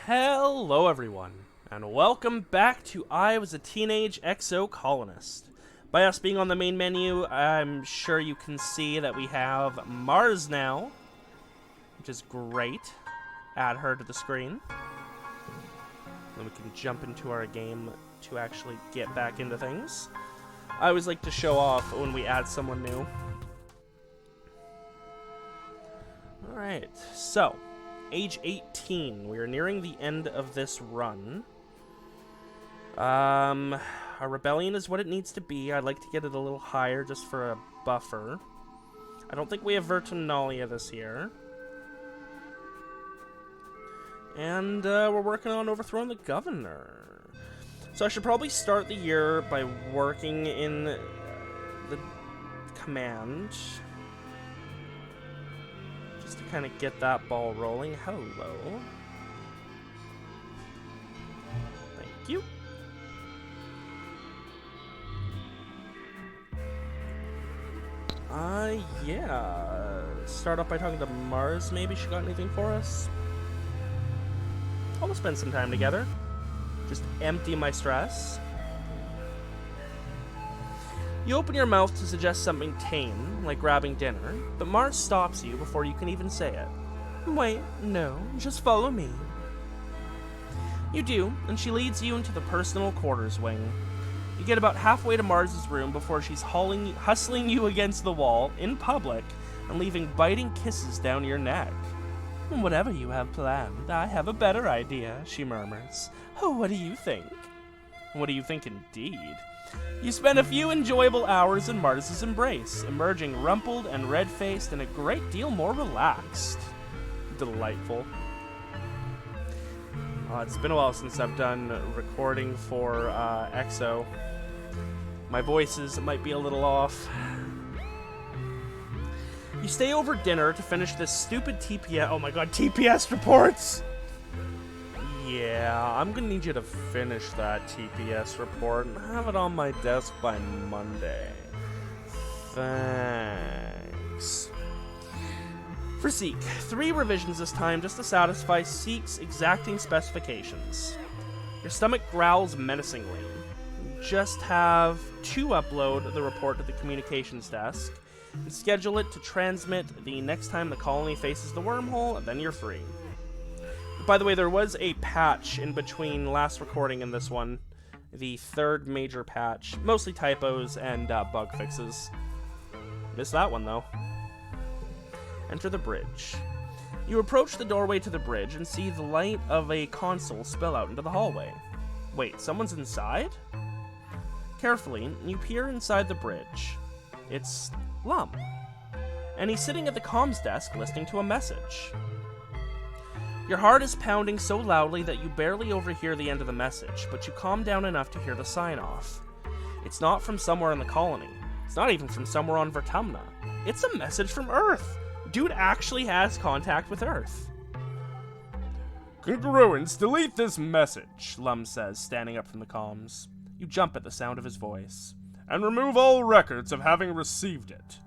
Hello everyone, and welcome back to I Was a Teenage Exocolonist. By us being on the main menu, I'm sure you can see that we have Mars now, which is great. Add her to the screen. Then we can jump into our game to actually get back into things. I always like to show off when we add someone new. Alright, so age 18. We are nearing the end of this run. Our rebellion is what it needs to be. I'd like to get it a little higher just for a buffer. I don't think we have Vertinalia this year. And we're working on overthrowing the governor. So I should probably start the year by working in the command. Just to kind of get that ball rolling. Hello. Thank you. Yeah. Start off by talking to Mars, maybe. She got anything for us? I'll spend some time together. Just empty my stress. You open your mouth to suggest something tame, like grabbing dinner, but Mars stops you before you can even say it. Wait, no, just follow me. You do, and she leads you into the personal quarters wing. You get about halfway to Mars's room before she's hustling you against the wall, in public, and leaving biting kisses down your neck. Whatever you have planned, I have a better idea, she murmurs. Oh, what do you think? What do you think indeed? You spend a few enjoyable hours in Mars's embrace, emerging rumpled and red-faced and a great deal more relaxed. Delightful. It's been a while since I've done recording for EXO. My voices might be a little off. You stay over dinner to finish this stupid TPS. Oh my god, TPS reports! Yeah, I'm gonna need you to finish that TPS report and have it on my desk by Monday. Thanks. For Zeke, 3 revisions this time just to satisfy Zeke's exacting specifications. Your stomach growls menacingly. You just have to upload the report to the communications desk and schedule it to transmit the next time the colony faces the wormhole, and then you're free. By the way, there was a patch in between last recording and this one. The 3rd major patch. Mostly typos and bug fixes. Missed that one, though. Enter the bridge. You approach the doorway to the bridge and see the light of a console spill out into the hallway. Wait, someone's inside? Carefully, you peer inside the bridge. It's Lum. And he's sitting at the comms desk listening to a message. Your heart is pounding so loudly that you barely overhear the end of the message, but you calm down enough to hear the sign-off. It's not from somewhere in the colony. It's not even from somewhere on Vertumna. It's a message from Earth. Dude actually has contact with Earth. Congruence, delete this message, Lum says, standing up from the comms. You jump at the sound of his voice. And remove all records of having received it.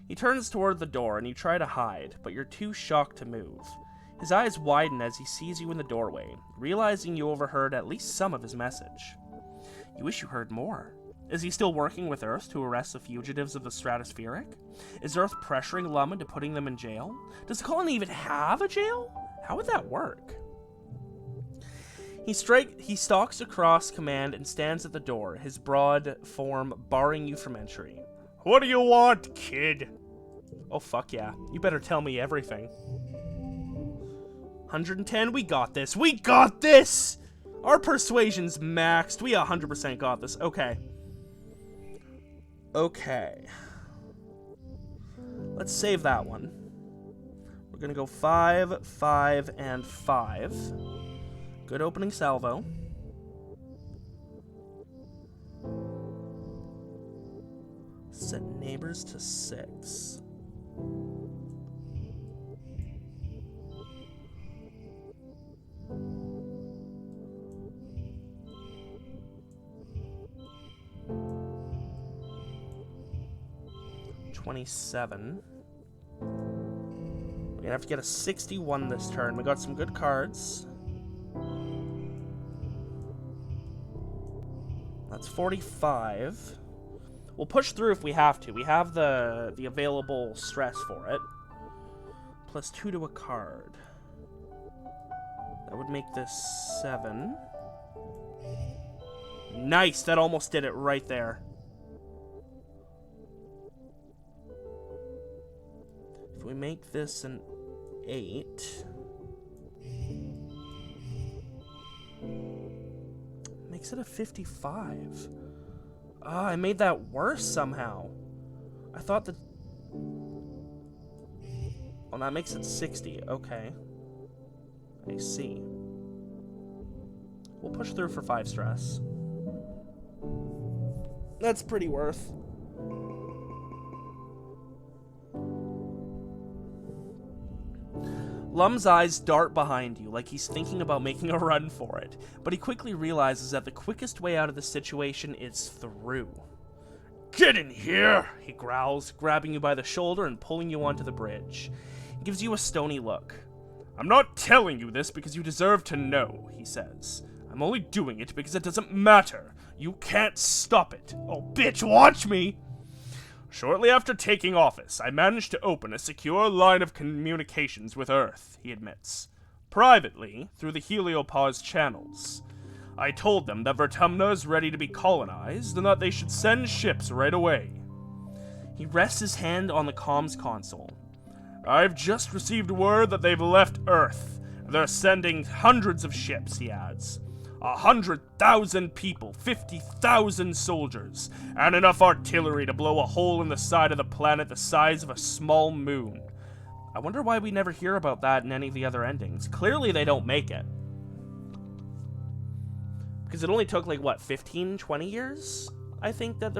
He turns toward the door and you try to hide, but you're too shocked to move. His eyes widen as he sees you in the doorway, realizing you overheard at least some of his message. You wish you heard more. Is he still working with Earth to arrest the fugitives of the stratospheric? Is Earth pressuring Lum into putting them in jail? Does the colony even have a jail? How would that work? He stalks across command and stands at the door, his broad form barring you from entry. What do you want, kid? Oh, fuck yeah. You better tell me everything. 110, we got this. We got this! Our persuasion's maxed. We 100% got this. Okay. Okay. Let's save that one. We're gonna go 5, 5, and 5. Good opening salvo. Set neighbors to 6. $27. We're gonna have to get a 61 this turn. We got some good cards. That's 45. We'll push through if we have to. We have the available stress for it. Plus 2 to a card. That would make this 7. Nice! That almost did it right there. If we make this an 8... makes it a 55. Ah, I made that worse somehow. I thought that... well, that makes it 60. Okay. I see. We'll push through for 5 stress. That's pretty worth. Lum's eyes dart behind you like he's thinking about making a run for it, but he quickly realizes that the quickest way out of the situation is through. Get in here, he growls, grabbing you by the shoulder and pulling you onto the bridge. He gives you a stony look. I'm not telling you this because you deserve to know, he says. I'm only doing it because it doesn't matter. You can't stop it. Oh, bitch, watch me! Shortly after taking office, I managed to open a secure line of communications with Earth, he admits. Privately, through the Heliopause channels. I told them that Vertumna is ready to be colonized and that they should send ships right away. He rests his hand on the comms console. I've just received word that they've left Earth. They're sending hundreds of ships, he adds. 100,000 people, 50,000 soldiers, and enough artillery to blow a hole in the side of the planet the size of a small moon. I wonder why we never hear about that in any of the other endings. Clearly they don't make it. Because it only took, like, what, 15, 20 years? I think that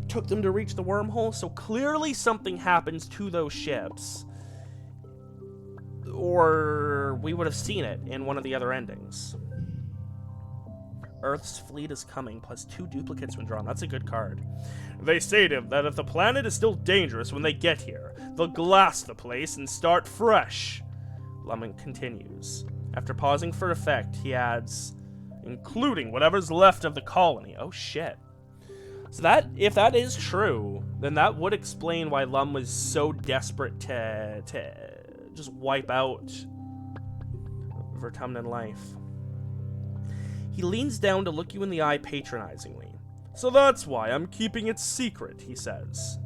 took them to reach the wormhole, so clearly something happens to those ships. Or we would have seen it in one of the other endings. Earth's fleet is coming, plus 2 duplicates when drawn. That's a good card. They say to him that if the planet is still dangerous when they get here, they'll glass the place and start fresh. Lemon continues. After pausing for effect, he adds, including whatever's left of the colony. Oh shit. So that, if that is true, then that would explain why Lum was so desperate to just wipe out Vertumnan life. He leans down to look you in the eye patronizingly. So that's why I'm keeping it secret, he says.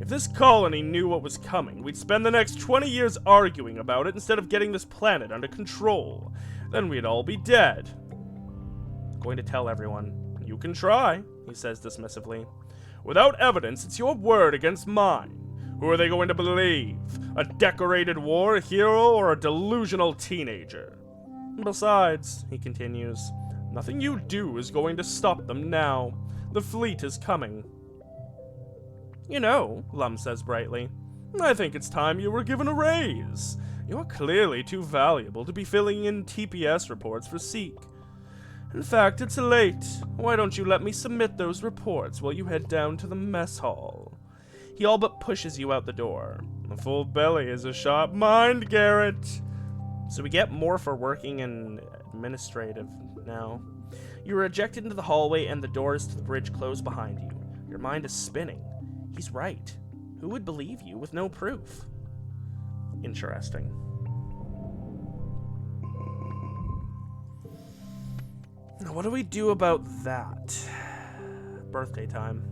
If this colony knew what was coming, we'd spend the next 20 years arguing about it instead of getting this planet under control. Then we'd all be dead. Going to tell everyone. You can try, he says dismissively. Without evidence, it's your word against mine. Who are they going to believe? A decorated war hero or a delusional teenager? Besides, he continues, nothing you do is going to stop them now. The fleet is coming. You know, Lum says brightly, I think it's time you were given a raise. You're clearly too valuable to be filling in TPS reports for Seek. In fact, it's late. Why don't you let me submit those reports while you head down to the mess hall? He all but pushes you out the door. A full belly is a sharp mind, Garrett. So we get more for working in administrative now. You are ejected into the hallway and the doors to the bridge close behind you. Your mind is spinning. He's right. Who would believe you with no proof? Interesting. Now, what do we do about that? Birthday time.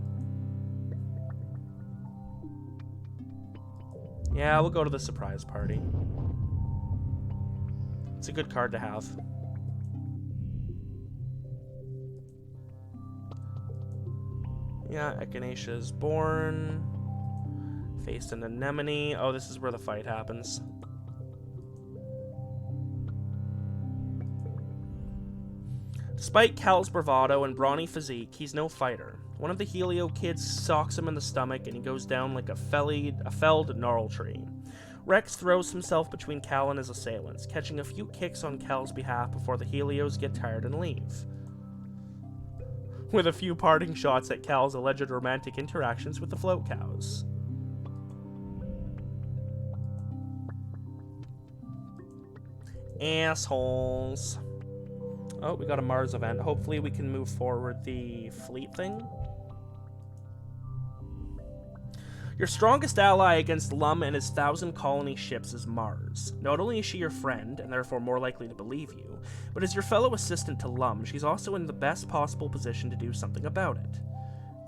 Yeah, we'll go to the surprise party. It's a good card to have. Yeah, Echinacea is born. Faced an anemone. Oh, this is where the fight happens. Despite Cal's bravado and brawny physique, he's no fighter. One of the Helio kids socks him in the stomach and he goes down like a felled gnarl tree. Rex throws himself between Cal and his assailants, catching a few kicks on Cal's behalf before the Helios get tired and leave. With a few parting shots at Cal's alleged romantic interactions with the float cows. Assholes. Oh, we got a Mars event. Hopefully we can move forward the fleet thing. Your strongest ally against Lum and his 1,000 colony ships is Mars. Not only is she your friend, and therefore more likely to believe you, but as your fellow assistant to Lum, she's also in the best possible position to do something about it.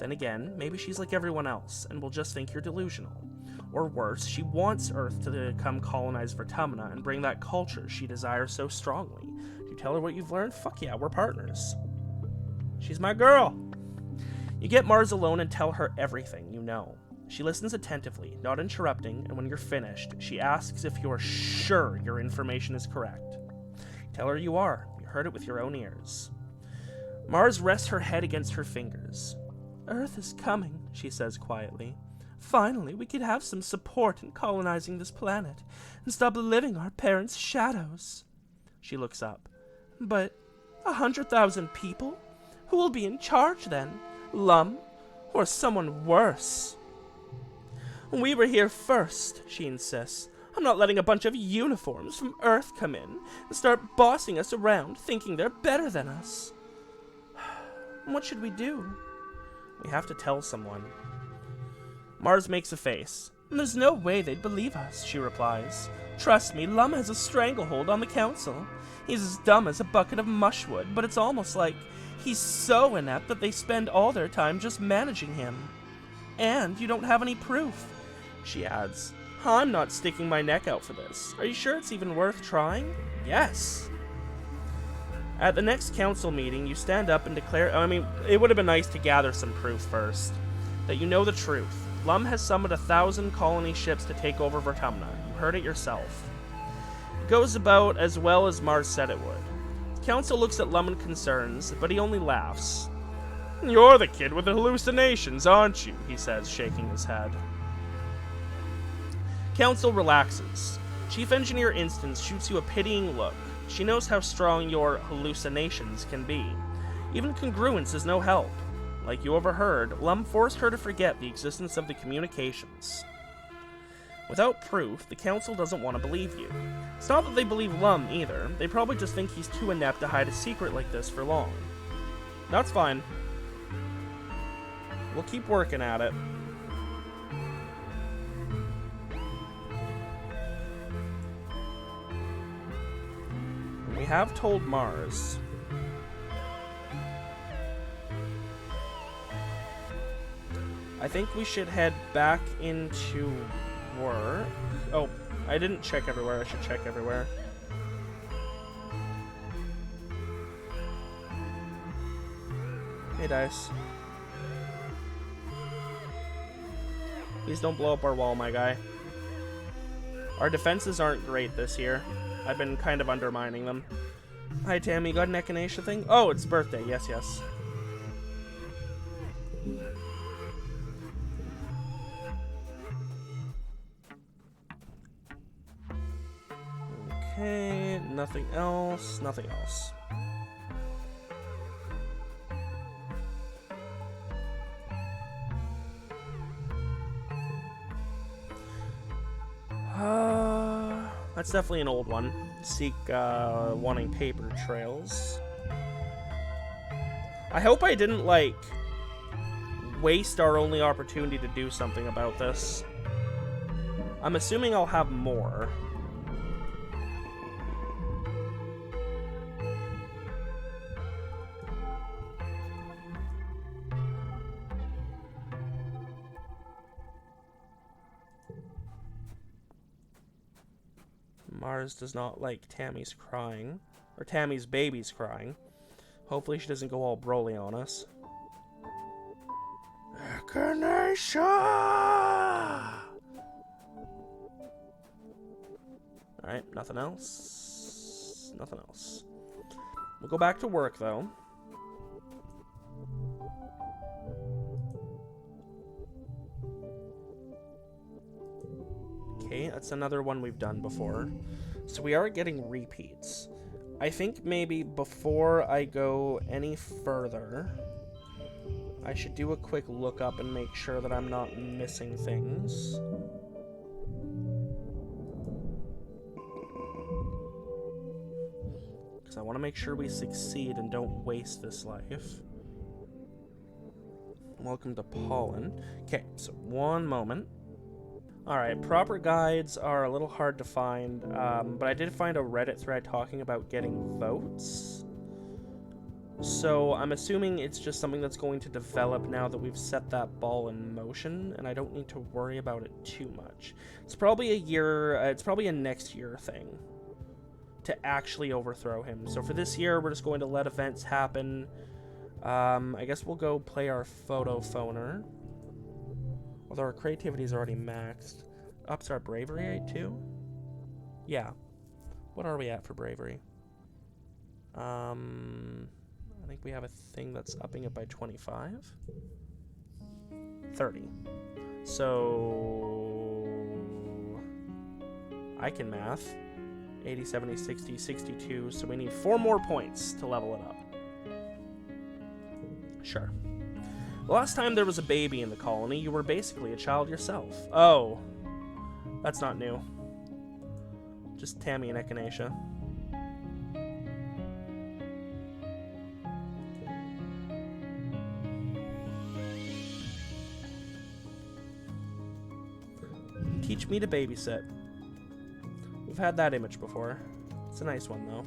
Then again, maybe she's like everyone else, and will just think you're delusional. Or worse, she wants Earth to come colonize Vertumna and bring that culture she desires so strongly. Do you tell her what you've learned? Fuck yeah, we're partners. She's my girl! You get Mars alone and tell her everything you know. She listens attentively, not interrupting, and when you're finished, she asks if you're sure your information is correct. Tell her you are. You heard it with your own ears. Mars rests her head against her fingers. Earth is coming, she says quietly. Finally, we could have some support in colonizing this planet, and stop living our parents' shadows. She looks up. But 100,000 people? Who will be in charge then? Lum? Or someone worse? We were here first, she insists. I'm not letting a bunch of uniforms from Earth come in and start bossing us around, thinking they're better than us. What should we do? We have to tell someone. Mars makes a face. There's no way they'd believe us, she replies. Trust me, Lum has a stranglehold on the council. He's as dumb as a bucket of mushwood, but it's almost like he's so inept that they spend all their time just managing him. And you don't have any proof, she adds. I'm not sticking my neck out for this. Are you sure it's even worth trying? Yes. At the next council meeting, you stand up and declare... it would have been nice to gather some proof first. That you know the truth. Lum has summoned 1,000 colony ships to take over Vertumna. You heard it yourself. It goes about as well as Mars said it would. The council looks at Lum in concerns, but he only laughs. You're the kid with the hallucinations, aren't you? He says, shaking his head. Council relaxes. Chief Engineer Instance shoots you a pitying look. She knows how strong your hallucinations can be. Even congruence is no help. Like you overheard, Lum forced her to forget the existence of the communications. Without proof, the council doesn't want to believe you. It's not that they believe Lum either. They probably just think he's too inept to hide a secret like this for long. That's fine. We'll keep working at it. We have told Mars. I think we should head back into work. Oh, I didn't check everywhere. I should check everywhere. Hey, Dice. Please don't blow up our wall, my guy. Our defenses aren't great this year. I've been kind of undermining them. Hi, Tammy. You got an echinacea thing? Oh, it's birthday. Yes, yes. Okay, nothing else. Nothing else. That's definitely an old one. Seek, wanting paper trails. I hope I didn't, like, waste our only opportunity to do something about this. I'm assuming I'll have more. Mars does not like Tammy's crying. Or Tammy's baby's crying. Hopefully she doesn't go all Broly on us. Echinacea! Alright, nothing else. Nothing else. We'll go back to work, though. Okay, that's another one we've done before. So we are getting repeats. I think maybe before I go any further, I should do a quick look up and make sure that I'm not missing things. because I want to make sure we succeed and don't waste this life. Welcome to Pollen. Okay, so one moment. Alright, proper guides are a little hard to find, but I did find a Reddit thread talking about getting votes. So I'm assuming it's just something that's going to develop now that we've set that ball in motion, and I don't need to worry about it too much. It's probably a year, it's probably a next year thing to actually overthrow him. So for this year, we're just going to let events happen. I guess we'll go play our photo phoner. Although our creativity is already maxed. Ups our bravery rate too? Yeah. What are we at for bravery? I think we have a thing that's upping it by 25. 30. So I can math. 80, 70, 60, 62. So we need 4 more points to level it up. Sure. The last time there was a baby in the colony, you were basically a child yourself. Oh. That's not new. Just Tammy and Echinacea. Teach me to babysit. We've had that image before. It's a nice one, though.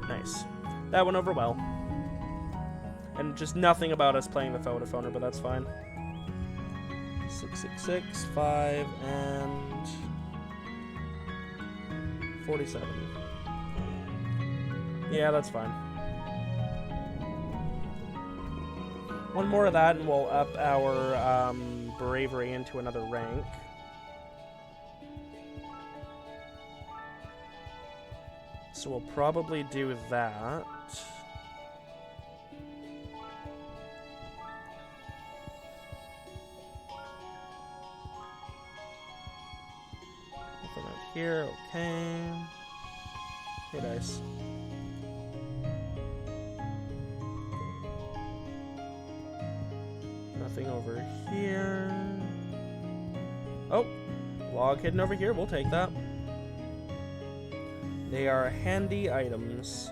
Nice. That went over well. And just nothing about us playing the photo phoner, but that's fine. 666, 5, and 47. Yeah, that's fine. One more of that and we'll up our bravery into another rank. So we'll probably do that. Nothing out here, okay. Hey, dice. Nothing over here. Oh, log hidden over here, we'll take that. They are handy items.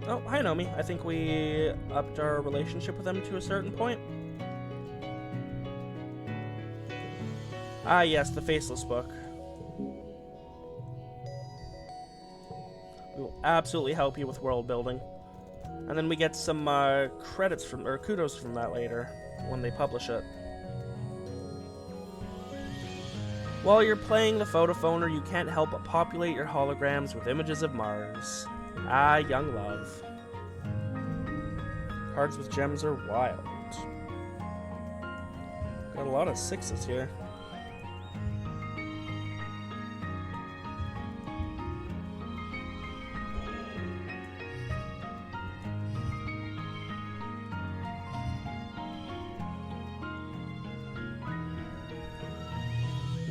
Oh, hi Nomi. I think we upped our relationship with them to a certain point. Ah, yes, the Faceless book. We will absolutely help you with world building. And then we get some credits from, or kudos from that later, when they publish it. While you're playing the photo phoner, you can't help but populate your holograms with images of Mars. Ah, young love. Cards with gems are wild. Got a lot of 6s here.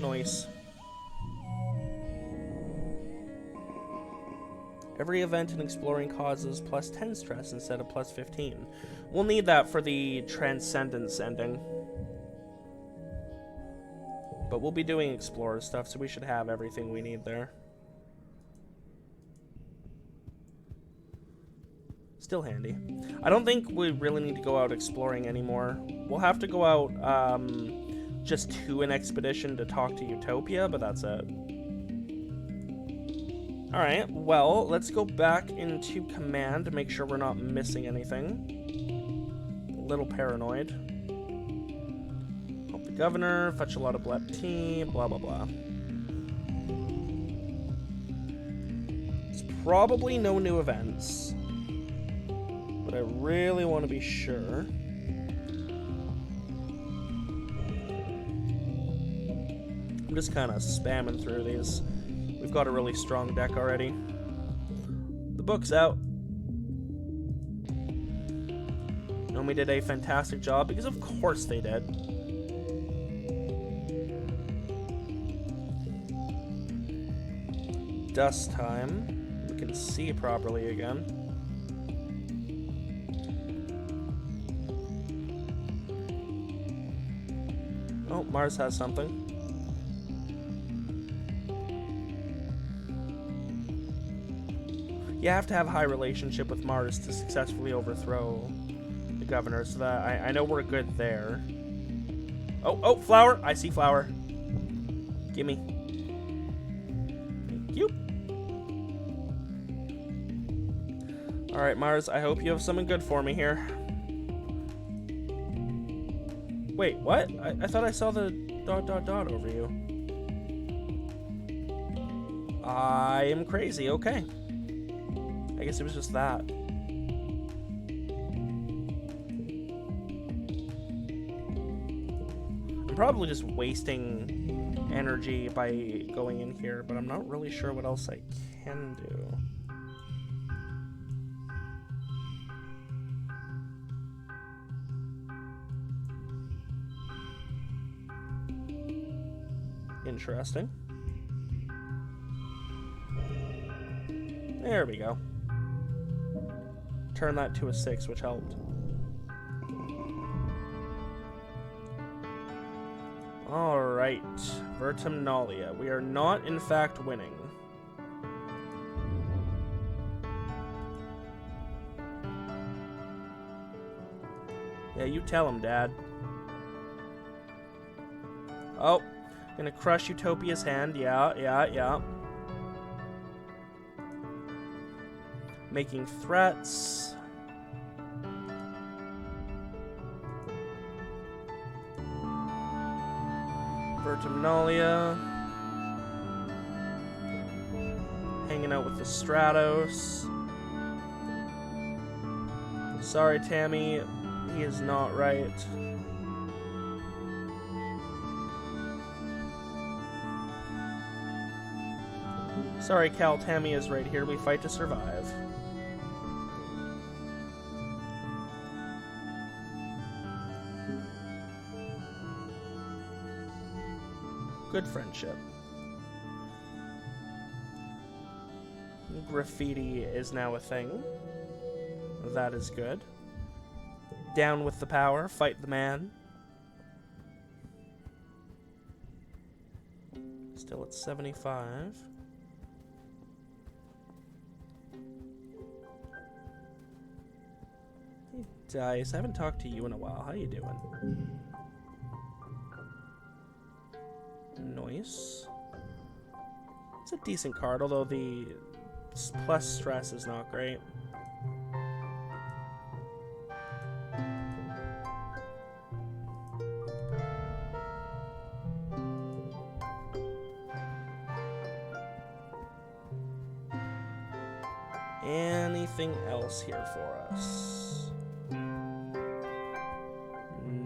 Nice. Every event in exploring causes plus 10 stress instead of plus 15. We'll need that for the Transcendance ending. But we'll be doing Explorer stuff, so we should have everything we need there. Still handy. I don't think we really need to go out exploring anymore. We'll have to go out, just to an expedition to talk to Utopia, but that's it. Alright, well, let's go back into command to make sure we're not missing anything. A little paranoid. Help the governor, fetch a lot of blep tea, blah blah blah. It's probably no new events, but I really want to be sure. I'm just kind of spamming through these. We've got a really strong deck already. The book's out. And we did a fantastic job, because of course they did. dust time. We can see properly again. Oh, Mars has something. You have to have a high relationship with Mars to successfully overthrow the governor, so that I know we're good there. Oh, flower! I see flower. Gimme. Thank you. Alright, Mars, I hope you have something good for me here. Wait, what? I thought I saw the ... over you. I am crazy, okay. I guess it was just that. I'm probably just wasting energy by going in here, but I'm not really sure what else I can do. Interesting. There we go. Turn that to a 6, which helped. Alright. Vertimnalia. We are not, in fact, winning. Yeah, you tell him, Dad. Oh. Gonna crush Utopia's hand. Yeah. Making threats. Vertimnalia. Hanging out with the Stratos. Sorry, Tammy. He is not right. Sorry, Cal. Tammy is right here. We fight to survive. Good friendship. Graffiti is now a thing. That is good. Down with the power. Fight the man. Still at 75. Hey, Dice. I haven't talked to you in a while. How you doing? Nice. It's a decent card, although the plus stress is not great. Anything else here for us?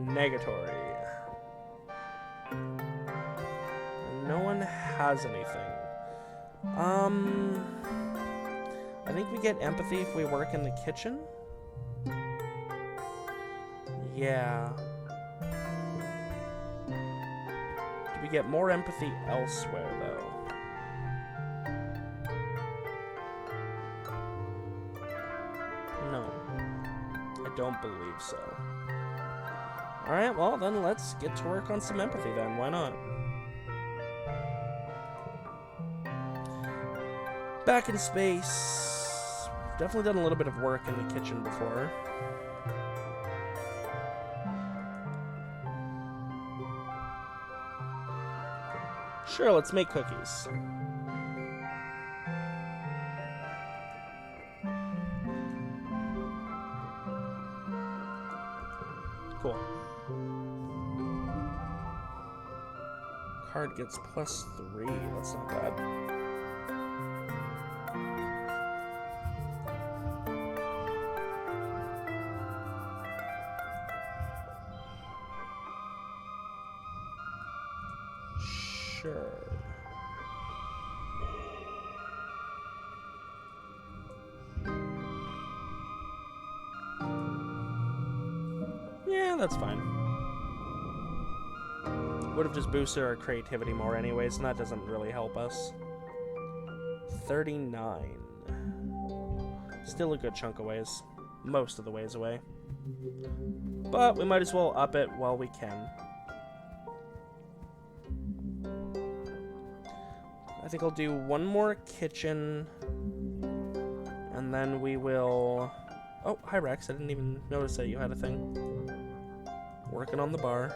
Negatory. No one has anything. I think we get empathy if we work in the kitchen. Yeah. Do we get more empathy elsewhere, though? No. I don't believe so. Alright, well, then let's get to work on some empathy then. Why not? Back in space. Definitely done a little bit of work in the kitchen before. Sure, let's make cookies. Cool. Card gets +3. That's not bad. Sure. Yeah, that's fine. Would have just boosted our creativity more anyways, and that doesn't really help us. 39. Still a good chunk of ways. Most of the ways away. But we might as well up it while we can. I think I'll do one more kitchen. And then we will... Oh, hi Rex. I didn't even notice that you had a thing. Working on the bar.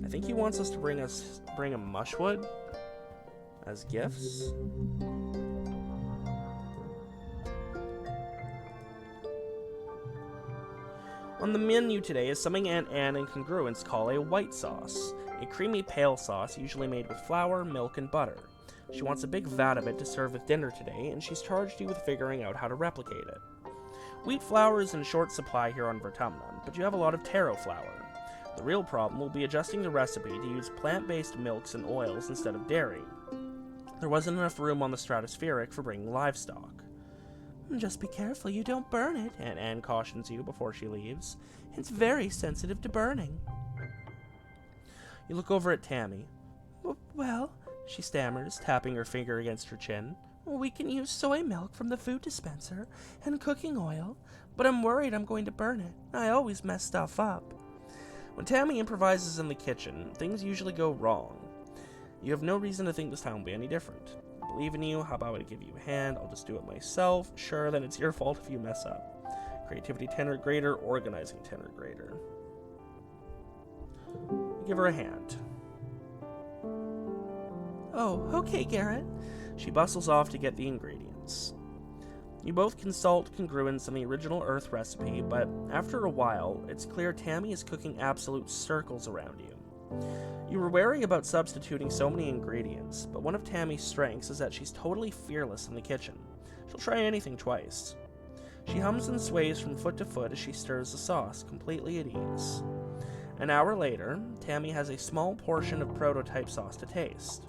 I think he wants us to bring a mushwood as gifts. On the menu today is something Aunt Anne and Congruence call a white sauce, a creamy pale sauce usually made with flour, milk, and butter. She wants a big vat of it to serve with dinner today, and she's charged you with figuring out how to replicate it. Wheat flour is in short supply here on Vertumnum, but you have a lot of taro flour. The real problem will be adjusting the recipe to use plant-based milks and oils instead of dairy. There wasn't enough room on the stratospheric for bringing livestock. Just be careful you don't burn it, Aunt Anne cautions you before she leaves. It's very sensitive to burning. You look over at Tammy. Well, she stammers, tapping her finger against her chin. We can use soy milk from the food dispenser and cooking oil, but I'm worried I'm going to burn it. I always mess stuff up. When Tammy improvises in the kitchen, things usually go wrong. You have no reason to think this time will be any different. I believe in you. How about I give you a hand? I'll just do it myself. Sure, then it's your fault if you mess up. Creativity 10 or greater, organizing 10 or greater. Give her a hand. Oh, okay, Garrett. She bustles off to get the ingredients. You both consult congruence on the original Earth recipe, but after a while, it's clear Tammy is cooking absolute circles around you. You were wary about substituting so many ingredients, but one of Tammy's strengths is that she's totally fearless in the kitchen. She'll try anything twice. She hums and sways from foot to foot as she stirs the sauce, completely at ease. An hour later, Tammy has a small portion of prototype sauce to taste.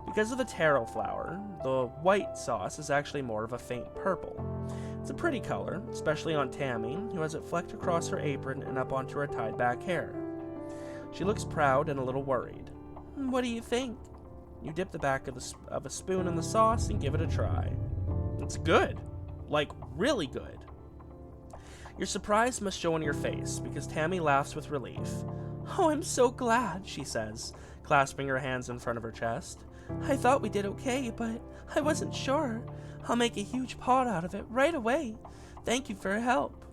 Because of the taro flour, the white sauce is actually more of a faint purple. It's a pretty color, especially on Tammy, who has it flecked across her apron and up onto her tied-back hair. She looks proud and a little worried. What do you think? You dip the back of a spoon in the sauce and give it a try. It's good. Like, really good. Your surprise must show on your face, because Tammy laughs with relief. Oh, I'm so glad, she says, clasping her hands in front of her chest. I thought we did okay, but I wasn't sure. I'll make a huge pot out of it right away. Thank you for your help.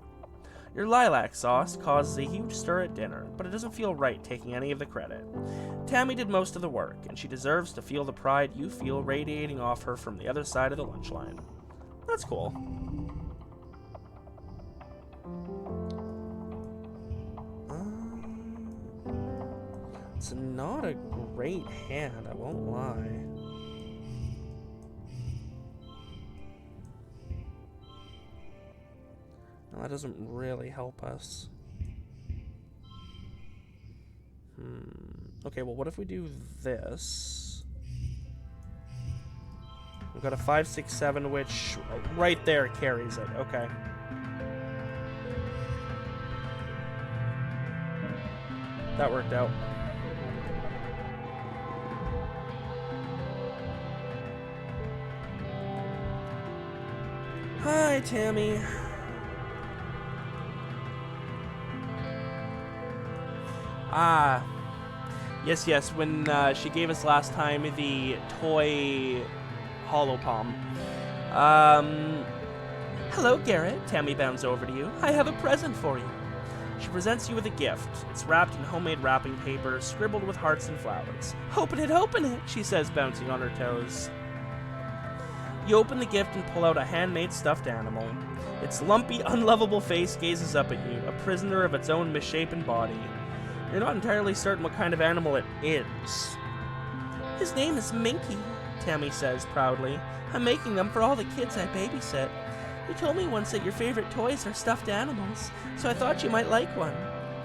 Your lilac sauce causes a huge stir at dinner, but it doesn't feel right taking any of the credit. Tammy did most of the work, and she deserves to feel the pride you feel radiating off her from the other side of the lunch line. That's cool. It's not a great hand, I won't lie. No, that doesn't really help us. Okay, well, what if we do this? We've got a 5, 6, 7, which right there carries it. Okay. That worked out. Hi, Tammy. Yes, when she gave us last time the toy hollow palm. Hello, Garrett. Tammy bounds over to you. I have a present for you. She presents you with a gift. It's wrapped in homemade wrapping paper, scribbled with hearts and flowers. Open it, she says, bouncing on her toes. You open the gift and pull out a handmade stuffed animal. Its lumpy, unlovable face gazes up at you, a prisoner of its own misshapen body. You're not entirely certain what kind of animal it is. His name is Minky, Tammy says proudly. I'm making them for all the kids I babysit. You told me once that your favorite toys are stuffed animals, so I thought you might like one.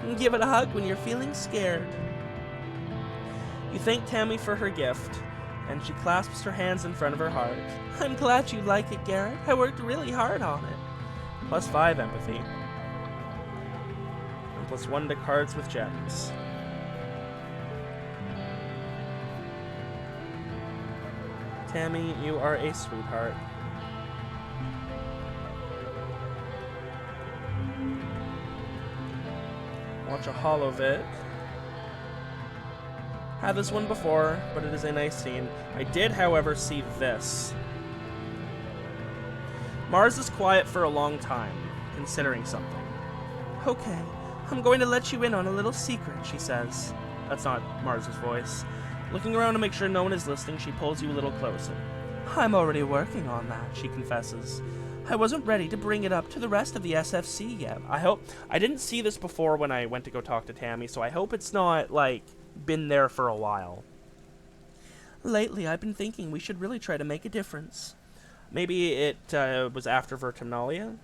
And give it a hug when you're feeling scared. You thank Tammy for her gift, and she clasps her hands in front of her heart. I'm glad you like it, Garrett. I worked really hard on it. +5 empathy. And +1 to cards with gems. Tammy, you are a sweetheart. Watch a holovid. Had this one before, but it is a nice scene. I did, however, see this. Mars is quiet for a long time, considering something. Okay, I'm going to let you in on a little secret, she says. That's not Mars's voice. Looking around to make sure no one is listening, she pulls you a little closer. I'm already working on that, she confesses. I wasn't ready to bring it up to the rest of the SFC yet. I didn't see this before when I went to go talk to Tammy, so I hope it's not, like, been there for a while. Lately, I've been thinking we should really try to make a difference. Maybe it was after Vertumnalia?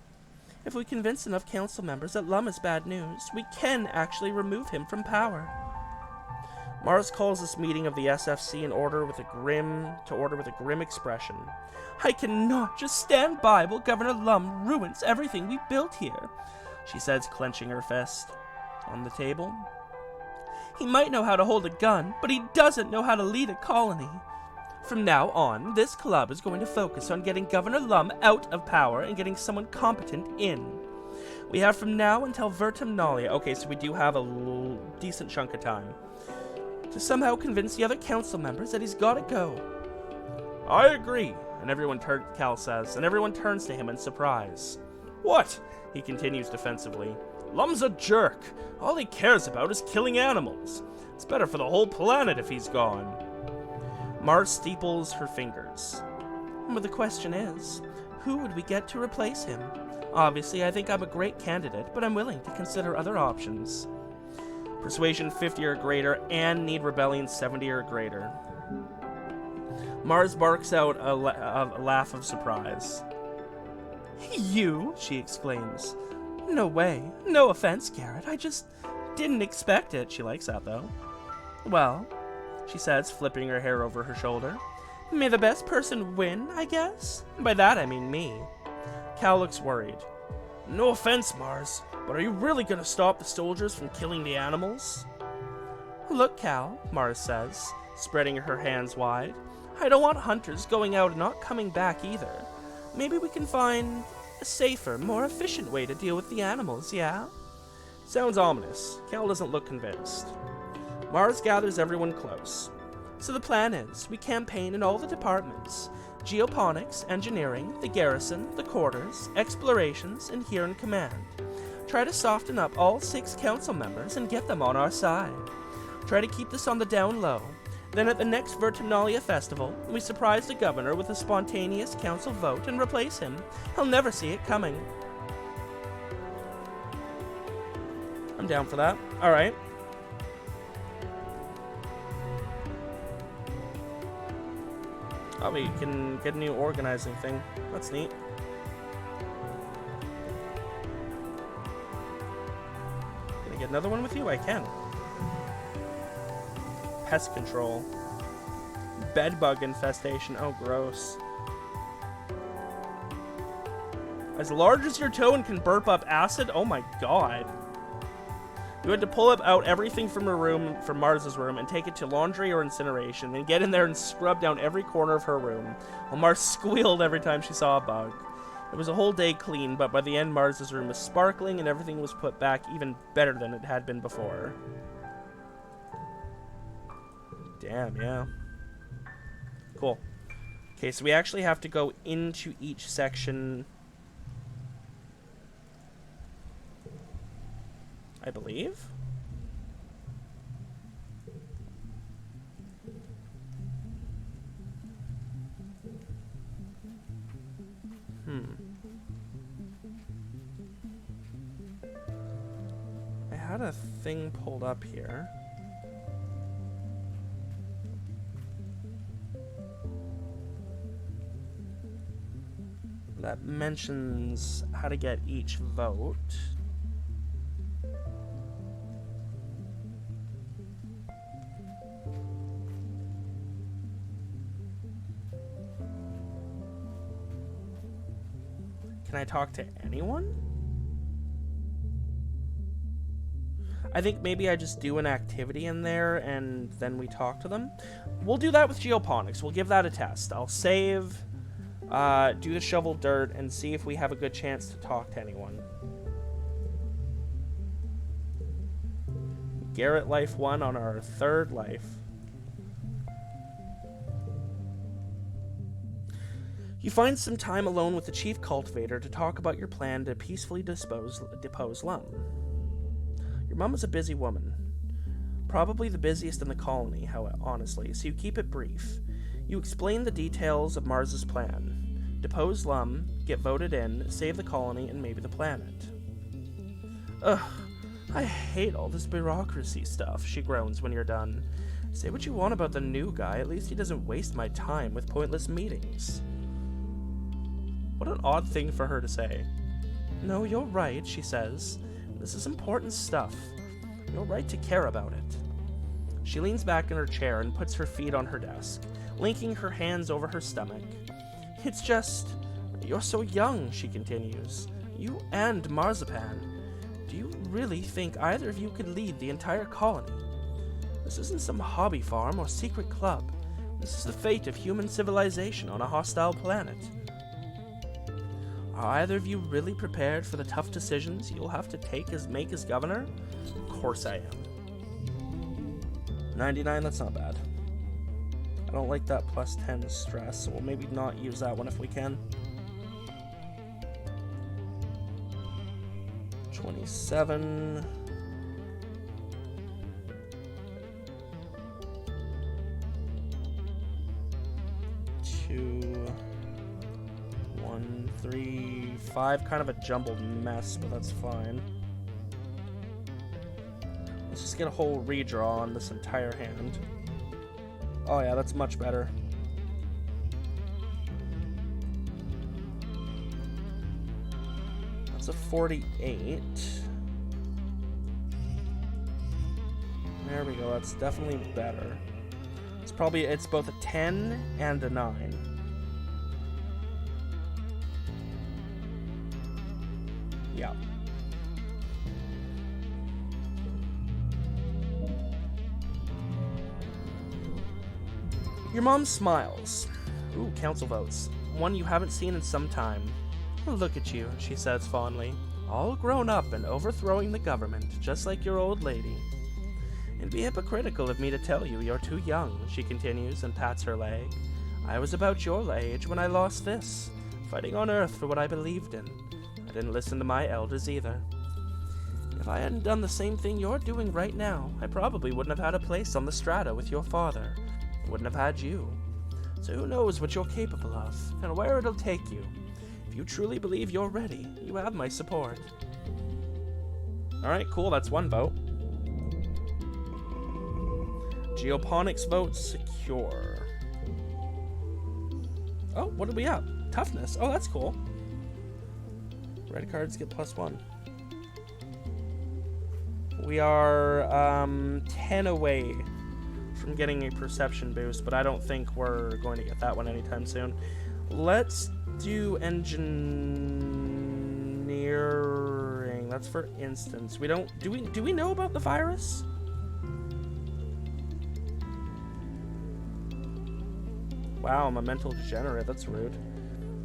If we convince enough council members that Lum is bad news, we can actually remove him from power. Mars calls this meeting of the SFC to order with a grim expression. I cannot just stand by while Governor Lum ruins everything we built here, she says, clenching her fist. On the table. He might know how to hold a gun, but he doesn't know how to lead a colony. From now on, this club is going to focus on getting Governor Lum out of power and getting someone competent in. We have from now until Vertumnalia, okay, so we do have a decent chunk of time, to somehow convince the other council members that he's gotta go. I agree, Cal says, and everyone turns to him in surprise. What? He continues defensively. Lum's a jerk. All he cares about is killing animals. It's better for the whole planet if he's gone. Mars steeples her fingers. But the question is, who would we get to replace him? Obviously, I think I'm a great candidate, but I'm willing to consider other options. Persuasion 50 or greater, and need rebellion 70 or greater. Mars barks out a laugh of surprise. You? She exclaims. No way. No offense, Garrett. I just didn't expect it. She likes that, though. Well, she says, flipping her hair over her shoulder. May the best person win, I guess? By that, I mean me. Cal looks worried. No offense, Mars, but are you really gonna stop the soldiers from killing the animals? Look, Cal, Mars says, spreading her hands wide. I don't want hunters going out and not coming back either. Maybe we can find a safer, more efficient way to deal with the animals, yeah? Sounds ominous. Cal doesn't look convinced. Mars gathers everyone close. So the plan is, we campaign in all the departments. Geoponics, engineering, the garrison, the quarters, explorations, and here in command. Try to soften up all 6 council members and get them on our side. Try to keep this on the down low. Then at the next Vertumnalia festival, we surprise the governor with a spontaneous council vote and replace him. He'll never see it coming. I'm down for that. Alright. Oh, we can get a new organizing thing. That's neat. Can I get another one with you? I can. Pest control. Bedbug infestation. Oh, gross. As large as your toe and can burp up acid? Oh my god. You had to pull out everything from her room, from Mars's room, and take it to laundry or incineration, and get in there and scrub down every corner of her room, while Mars squealed every time she saw a bug. It was a whole day clean, but by the end Mars's room was sparkling and everything was put back even better than it had been before. Damn, yeah. Cool. Okay, so we actually have to go into each section, I believe. I had a thing pulled up here. That mentions how to get each vote. Can I talk to anyone? I think maybe I just do an activity in there and then we talk to them. We'll do that with geoponics. We'll give that a test. I'll save, do the shovel dirt, and see if we have a good chance to talk to anyone. Garrett life 1 on our 3rd life. You find some time alone with the chief cultivator to talk about your plan to peacefully depose Lum. Your mom is a busy woman. Probably the busiest in the colony, honestly, so you keep it brief. You explain the details of Mars's plan. Depose Lum, get voted in, save the colony, and maybe the planet. Ugh, I hate all this bureaucracy stuff, she groans when you're done. Say what you want about the new guy, at least he doesn't waste my time with pointless meetings. What an odd thing for her to say. No, you're right, she says. This is important stuff. You're right to care about it. She leans back in her chair and puts her feet on her desk, linking her hands over her stomach. It's just, you're so young, she continues. You and Marzipan. Do you really think either of you could lead the entire colony? This isn't some hobby farm or secret club. This is the fate of human civilization on a hostile planet. Are either of you really prepared for the tough decisions you'll have to make as governor? Of course I am. 99, that's not bad. I don't like that plus 10 stress, so we'll maybe not use that one if we can. 27. Two. 1, 3, 5. Kind of a jumbled mess, but that's fine. Let's just get a whole redraw on this entire hand. Oh yeah, that's much better. That's a 48. There we go, that's definitely better. It's both a 10 and a 9. Yeah. Your mom smiles. Ooh, council votes. One you haven't seen in some time. Look at you, she says fondly. All grown up and overthrowing the government, just like your old lady. It'd be hypocritical of me to tell you you're too young, she continues and pats her leg. I was about your age when I lost this, fighting on Earth for what I believed in. I didn't listen to my elders either. If I hadn't done the same thing you're doing right now, I probably wouldn't have had a place on the strata with your father. I wouldn't have had you. So who knows what you're capable of, and where it'll take you. If you truly believe you're ready, you have my support. Alright, cool, that's one vote. Geoponics vote secure. Oh, what did we have? Toughness. Oh, that's cool. Red cards get +1. We are 10 away from getting a perception boost, but I don't think we're going to get that one anytime soon. Let's do engineering. That's for instance. We don't do we know about the virus? Wow, I'm a mental degenerate. That's rude.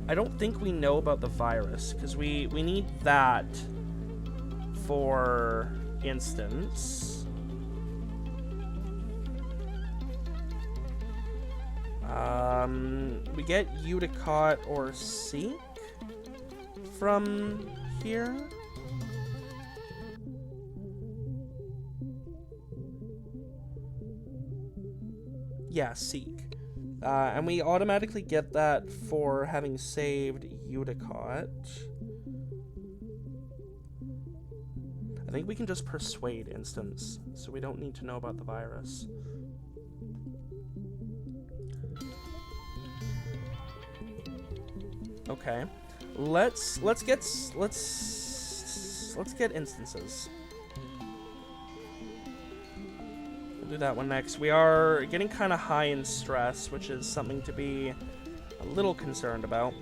I don't think we know about the virus because we need that for instance. We get Udicott or Seek from here. Yeah, Seek. And we automatically get that for having saved Udicott. I think we can just persuade instance, so we don't need to know about the virus. Okay, let's get instances. We'll do that one next. We are getting kind of high in stress, which is something to be a little concerned about.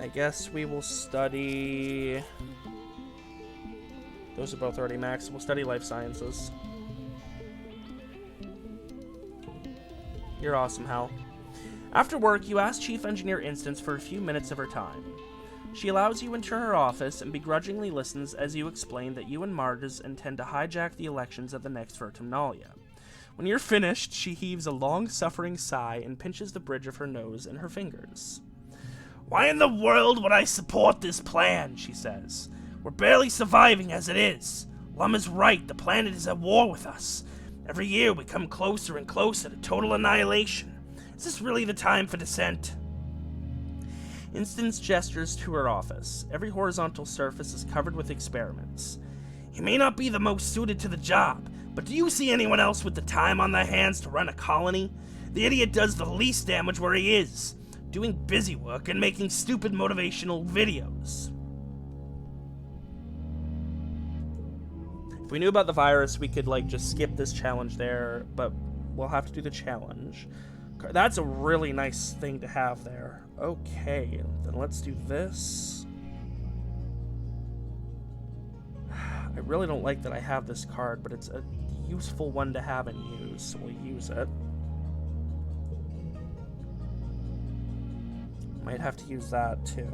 I guess we will study... Those are both already maxed. We'll study life sciences. You're awesome, Hal. After work, you ask Chief Engineer Instance for a few minutes of her time. She allows you into her office and begrudgingly listens as you explain that you and Mars intend to hijack the elections at the next Vertumnalia. When you're finished, she heaves a long-suffering sigh and pinches the bridge of her nose in her fingers. "Why in the world would I support this plan?" she says. "We're barely surviving as it is. Lum is right, the planet is at war with us. Every year we come closer and closer to total annihilation. Is this really the time for dissent?" Instance gestures to her office. Every horizontal surface is covered with experiments. "He may not be the most suited to the job, but do you see anyone else with the time on their hands to run a colony? The idiot does the least damage where he is, doing busy work and making stupid motivational videos." If we knew about the virus, we could, just skip this challenge there, but we'll have to do the challenge. That's a really nice thing to have there. Okay, then let's do this. I really don't like that I have this card, but it's a useful one to have and use, so we'll use it. Might have to use that, too.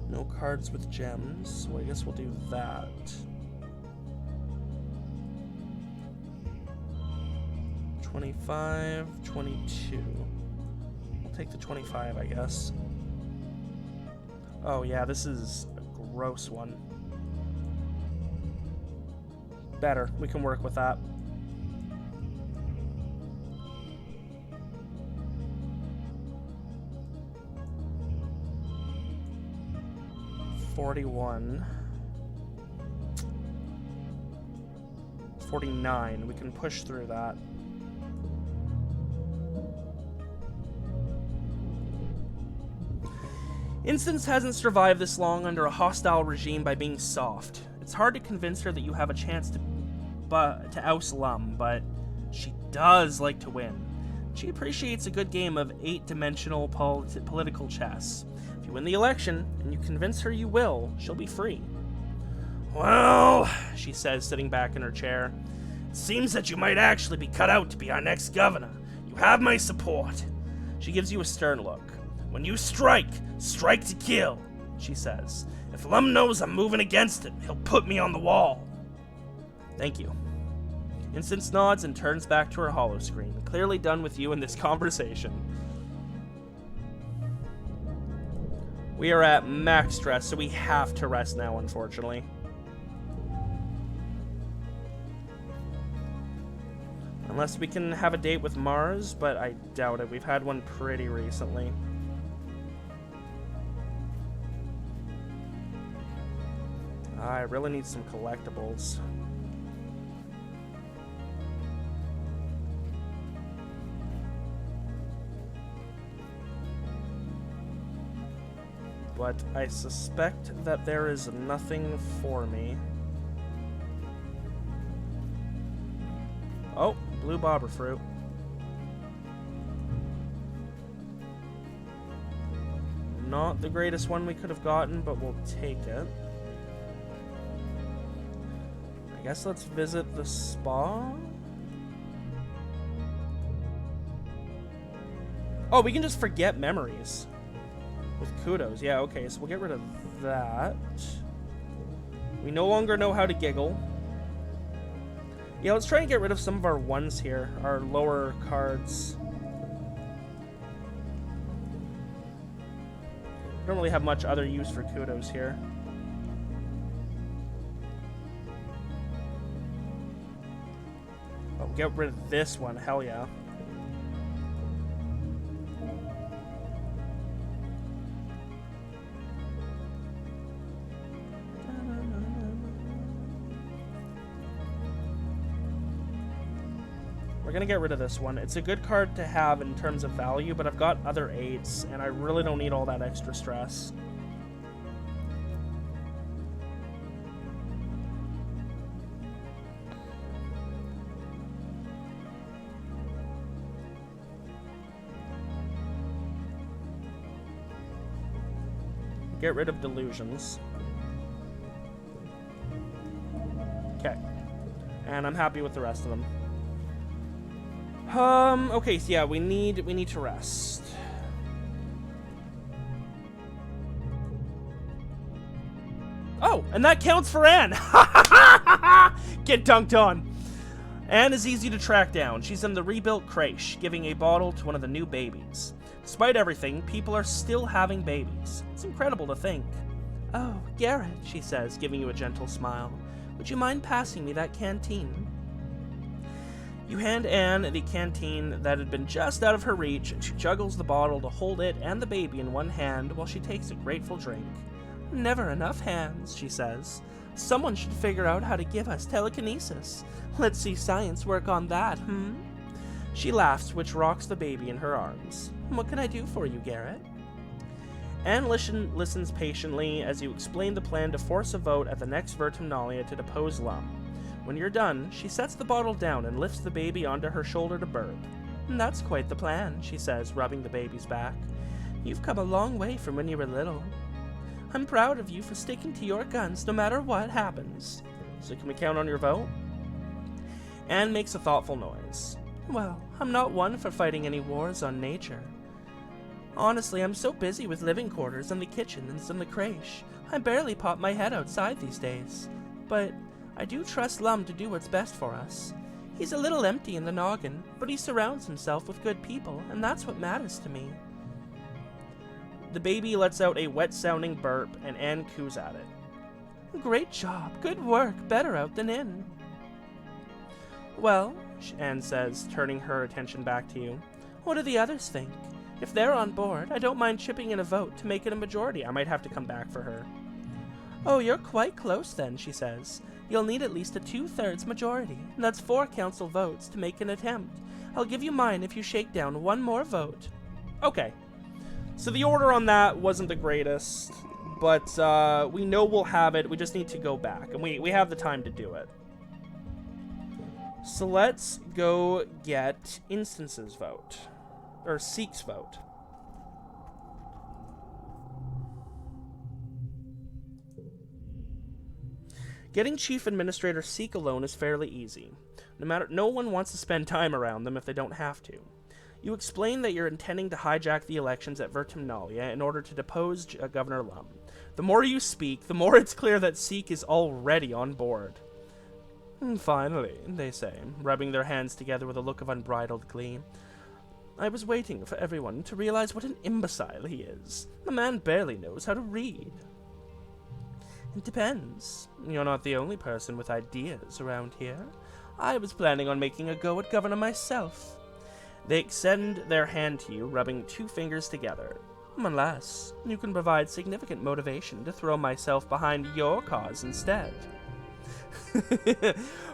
No cards with gems, so I guess we'll do that. $25, $22. We'll take the 25, I guess. Oh yeah, this is a gross one. Better, we can work with that. $41. $49. We can push through that. Instance hasn't survived this long under a hostile regime by being soft. It's hard to convince her that you have a chance to oust Lum, but she does like to win. She appreciates a good game of 8-dimensional political chess. If you win the election, and you convince her you will, she'll be free. "Well," she says, sitting back in her chair, "it seems that you might actually be cut out to be our next governor. You have my support." She gives you a stern look. "When you strike, strike to kill," she says. "If Lum knows I'm moving against him, he'll put me on the wall." "Thank you." Instance nods and turns back to her holoscreen, clearly done with you in this conversation. We are at max stress, so we have to rest now, unfortunately. Unless we can have a date with Mars, but I doubt it. We've had one pretty recently. I really need some collectibles. But I suspect that there is nothing for me. Oh, blue bobber fruit. Not the greatest one we could have gotten, but we'll take it. I guess let's visit the spa. Oh, we can just forget memories. With kudos. Yeah, okay, so we'll get rid of that. We no longer know how to giggle. Yeah, let's try and get rid of some of our ones here. Our lower cards. Don't really have much other use for kudos here. Oh, get rid of this one. Hell yeah. We're gonna get rid of this one. It's a good card to have in terms of value, but I've got other 8s, and I really don't need all that extra stress. Get rid of delusions. Okay. And I'm happy with the rest of them. Okay, so yeah, we need to rest. Oh, and that counts for Anne! Get dunked on! Anne is easy to track down. She's in the rebuilt creche, giving a bottle to one of the new babies. Despite everything, people are still having babies. It's incredible to think. Oh, Garrett, she says, giving you a gentle smile. Would you mind passing me that canteen? You hand Anne the canteen that had been just out of her reach, and she juggles the bottle to hold it and the baby in one hand while she takes a grateful drink. Never enough hands, she says. Someone should figure out how to give us telekinesis. Let's see science work on that, She laughs, which rocks the baby in her arms. What can I do for you, Garrett? Anne listens patiently as you explain the plan to force a vote at the next Vertumnalia to depose Lum. When you're done, she sets the bottle down and lifts the baby onto her shoulder to burp. That's quite the plan, she says, rubbing the baby's back. You've come a long way from when you were little. I'm proud of you for sticking to your guns no matter what happens. So can we count on your vote? Anne makes a thoughtful noise. Well, I'm not one for fighting any wars on nature. Honestly, I'm so busy with living quarters and the kitchens and the creche, I barely pop my head outside these days. But I do trust Lum to do what's best for us. He's a little empty in the noggin, but he surrounds himself with good people, and that's what matters to me. The baby lets out a wet-sounding burp, and Anne coos at it. Great job. Good work. Better out than in. Well, Anne says, turning her attention back to you, what do the others think? If they're on board, I don't mind chipping in a vote to make it a majority. I might have to come back for her. Oh, you're quite close then, she says. You'll need at least a 2/3 majority, and that's 4 council votes to make an attempt. I'll give you mine if you shake down one more vote. Okay. So the order on that wasn't the greatest, but we know we'll have it. We just need to go back, and we have the time to do it. So let's go get Instance's vote, or Seek's vote. Getting Chief Administrator Seek alone is fairly easy. No one wants to spend time around them if they don't have to. You explain that you're intending to hijack the elections at Vertumnalia in order to depose Governor Lum. The more you speak, the more it's clear that Seek is already on board. Finally, they say, rubbing their hands together with a look of unbridled glee. I was waiting for everyone to realize what an imbecile he is. The man barely knows how to read. It depends. You're not the only person with ideas around here. I was planning on making a go at Governor myself. They extend their hand to you, rubbing 2 fingers together. Unless you can provide significant motivation to throw myself behind your cause instead.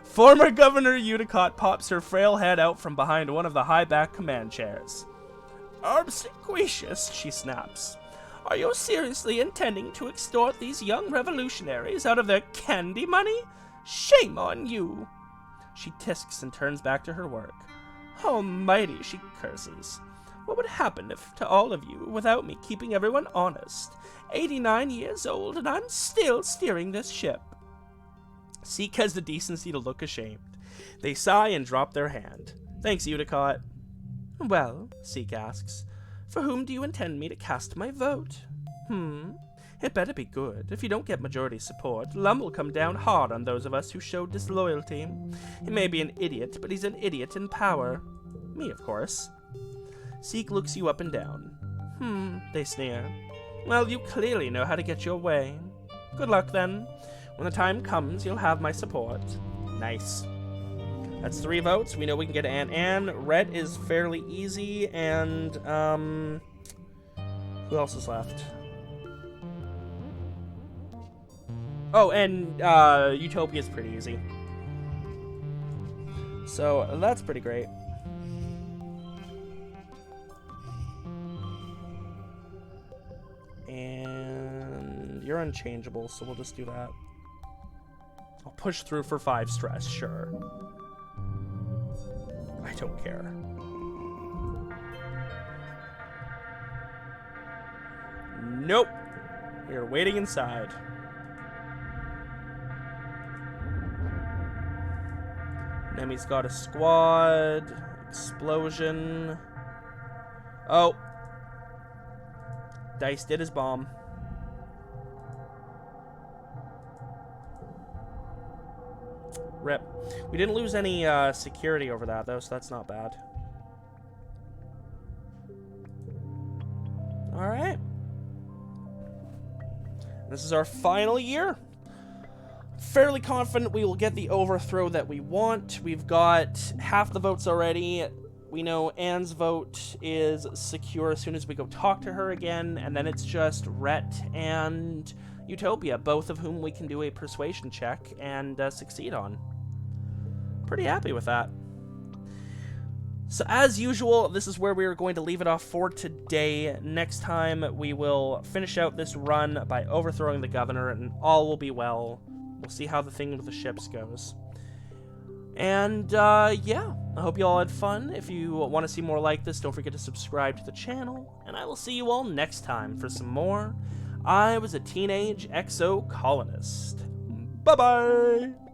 Former Governor Udicott pops her frail head out from behind one of the high-back command chairs. Obsequious, she snaps. Are you seriously intending to extort these young revolutionaries out of their candy money? Shame on you! She tisks and turns back to her work. Almighty, she curses. What would happen if to all of you without me keeping everyone honest? 89 years old and I'm still steering this ship. Seek has the decency to look ashamed. They sigh and drop their hand. Thanks, Udicott. Well, Seek asks, for whom do you intend me to cast my vote? It better be good. If you don't get majority support, Lum will come down hard on those of us who show disloyalty. He may be an idiot, but he's an idiot in power. Me, of course. Seek looks you up and down. They sneer. Well, you clearly know how to get your way. Good luck, then. When the time comes, you'll have my support. Nice. That's 3 votes. We know we can get Anne. Red is fairly easy, and, who else is left? Oh, and, Utopia is pretty easy. So, that's pretty great. And you're unchangeable, so we'll just do that. I'll push through for 5 stress, sure. I don't care. Nope. We are waiting inside. Nemi's got a squad. Explosion. Oh. Dice did his bomb. Rip. We didn't lose any security over that, though, so that's not bad. Alright. This is our final year. Fairly confident we will get the overthrow that we want. We've got half the votes already. We know Anne's vote is secure as soon as we go talk to her again, and then it's just Rhett and Utopia, both of whom we can do a persuasion check and succeed on. Pretty happy with that. So as usual, this is where we are going to leave it off for today. Next time, we will finish out this run by overthrowing the governor, and all will be well. We'll see how the thing with the ships goes. And, yeah, I hope you all had fun. If you want to see more like this, don't forget to subscribe to the channel, and I will see you all next time for some more. I was a Teenage Exocolonist. Bye-bye!